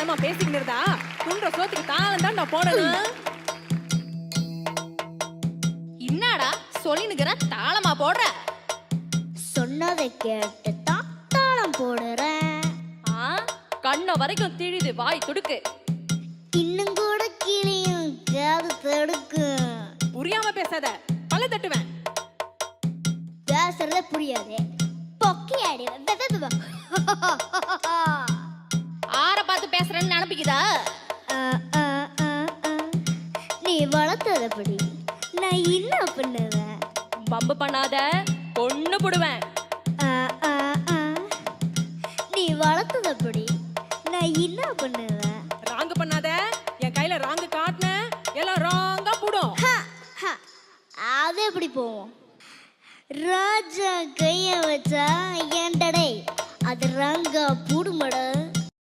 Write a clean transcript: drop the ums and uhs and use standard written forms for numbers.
தேவையில்லாம பேசிக்கிட்டு இருந்தா துன்ற சோத்துக்கு தாளம் தான் நான் போடணும். என்னடா சொல்லினுக்கிற தாளமா போடுற? சொன்னதை கேட்டு தான் தாளம் போடுறேன். கண்ண வரைக்கும் திழிது வாய் துடுக்கு. இன்னும் கூட கிளியும் காது தடுக்கு. புரியாம பேசாத, பல்ல தட்டுவேன். பேசுறதே புரியாது, பொக்கி ஆடி ஆற பார்த்து பேசுறேன்னு நினைப்பிக்குதா? நீ வளர்த்ததப்படி நான் என்ன பண்ணுவேன்? பம்பு பண்ணாத, பொண்ணு போடுவேன். நீ வளர்த்ததப்படி நான் என்ன பண்ணுவேன்? ராங்கு பண்ணாத, என் கையில ராங்கு காட்டின எல்லாம் ராங்கா போடும். அது எப்படி போவோம்? ராஜா கைய வச்சா ஏண்டடே அது ராங்கா பூடுமட.